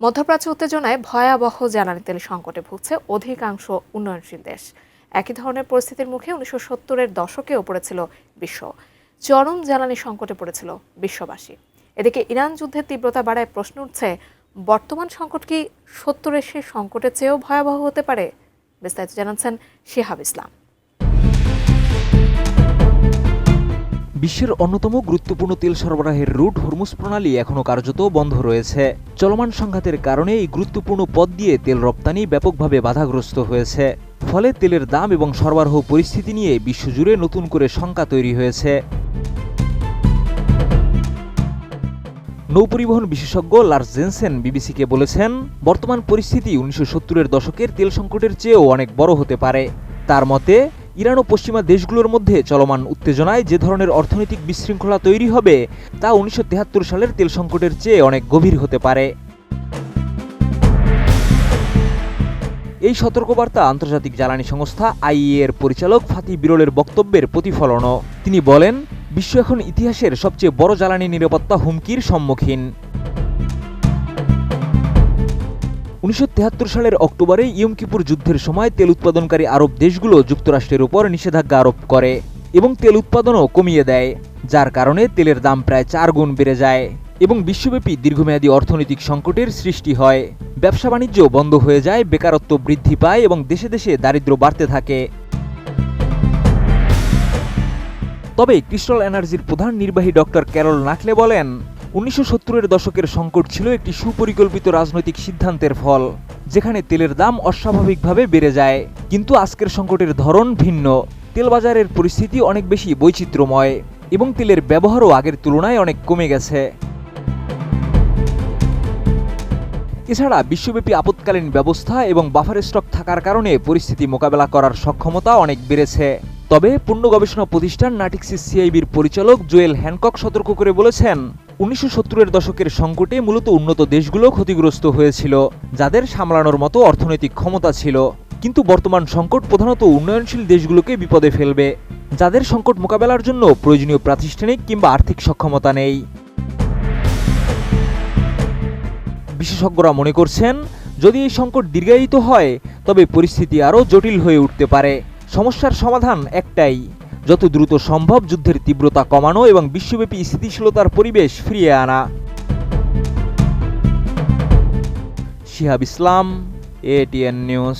মধ্যপ্রাচ্য উত্তেজনায় ভয়াবহ জ্বালানি তেল সংকটে ভুগছে অধিকাংশ উন্নয়নশীল দেশ। একই ধরনের পরিস্থিতির মুখে 1970-এর দশকেও পড়েছিল বিশ্ব। চরম জ্বালানি সংকটে পড়েছিল বিশ্ববাসী। এদিকে ইরান যুদ্ধের তীব্রতা বাড়ায় প্রশ্ন উঠছে, বর্তমান সংকট কি 70-এর সেই সংকটের চেয়েও ভয়াবহ হতে পারে? বিস্তারিত জানাচ্ছেন শিহাব ইসলাম। বিশ্বের অন্যতম গুরুত্বপূর্ণ তেল সরবরাহের রুট হরমুজ প্রণালী এখনও কার্যত বন্ধ রয়েছে। চলমান সংঘাতের কারণে এই গুরুত্বপূর্ণ পথ দিয়ে তেল রপ্তানি ব্যাপকভাবে বাধাগ্রস্ত হয়েছে। ফলে তেলের দাম এবং সরবরাহ পরিস্থিতি নিয়ে বিশ্বজুড়ে নতুন করে শঙ্কা তৈরি হয়েছে। নৌপরিবহন বিশেষজ্ঞ লার্স জেনসেন বিবিসিকে বলেছেন, বর্তমান পরিস্থিতি 1970-এর দশকের তেল সংকটের চেয়েও অনেক বড় হতে পারে। তার মতে, ইরান ও পশ্চিমা দেশগুলোর মধ্যে চলমান উত্তেজনায় যে ধরনের অর্থনৈতিক বিশৃঙ্খলা তৈরি হবে তা 1973 সালের তেল সংকটের চেয়ে অনেক গভীর হতে পারে। এই সতর্কবার্তা আন্তর্জাতিক জ্বালানি সংস্থা আইইএ এর পরিচালক ফাতি বিরলের বক্তব্যের প্রতিফলনও। তিনি বলেন, বিশ্ব এখন ইতিহাসের সবচেয়ে বড় জ্বালানি নিরাপত্তা হুমকির সম্মুখীন। 1973 সালের অক্টোবরে ইয়ম কিপুর যুদ্ধের সময় তেল উৎপাদনকারী আরব দেশগুলো যুক্তরাষ্ট্রের উপর নিষেধাজ্ঞা আরোপ করে এবং তেল উৎপাদনও কমিয়ে দেয়, যার কারণে তেলের দাম প্রায় 4 গুণ বেড়ে যায় এবং বিশ্বব্যাপী দীর্ঘমেয়াদী অর্থনৈতিক সংকটের সৃষ্টি হয়। ব্যবসা বাণিজ্য বন্ধ হয়ে যায়, বেকারত্ব বৃদ্ধি পায় এবং দেশে দেশে দারিদ্র্য বাড়তে থাকে। তবে ক্রিস্টাল এনার্জির প্রধান নির্বাহী ডক্টর ক্যারল নাকলে বলেন, 1970-এর দশকের সংকট ছিল একটি সুপরিকল্পিত রাজনৈতিক সিদ্ধান্তের ফল, যেখানে তেলের দাম অস্বাভাবিকভাবে বেড়ে যায়। কিন্তু আজকের সংকটের ধরন ভিন্ন। তেল বাজারের পরিস্থিতি অনেক বেশি বৈচিত্র্যময় এবং তেলের ব্যবহারও আগের তুলনায় অনেক কমে গেছে। এছাড়া বিশ্বব্যাপী আপৎকালীন ব্যবস্থা এবং বাফার স্টক থাকার কারণে পরিস্থিতি মোকাবেলা করার সক্ষমতা অনেক বেড়েছে। তবে পূর্ণ গবেষণা প্রতিষ্ঠান নাটিক্সিস সিআইবির পরিচালক জোয়েল হ্যানকক সতর্ক করে বলেছেন, 1970-এর দশকের সংকটে মূলত উন্নত দেশগুলো ক্ষতিগ্রস্ত হয়েছিল, যাদের সামলানোর মতো অর্থনৈতিক ক্ষমতা ছিল। কিন্তু বর্তমান সংকট প্রধানত উন্নয়নশীল দেশগুলোকে বিপদে ফেলবে, যাদের সংকট মোকাবেলার জন্য প্রয়োজনীয় প্রাতিষ্ঠানিক কিংবা আর্থিক সক্ষমতা নেই। বিশেষজ্ঞরা মনে করছেন, যদি এই সংকট দীর্ঘায়িত হয় তবে পরিস্থিতি আরও জটিল হয়ে উঠতে পারে। সমস্যার সমাধান একটাই, যত দ্রুত সম্ভব যুদ্ধের তীব্রতা কমানো এবং বিশ্বব্যাপী স্থিতিশীলতার পরিবেশ ফিরিয়ে আনা। শিহাব ইসলাম, এটিএন নিউজ।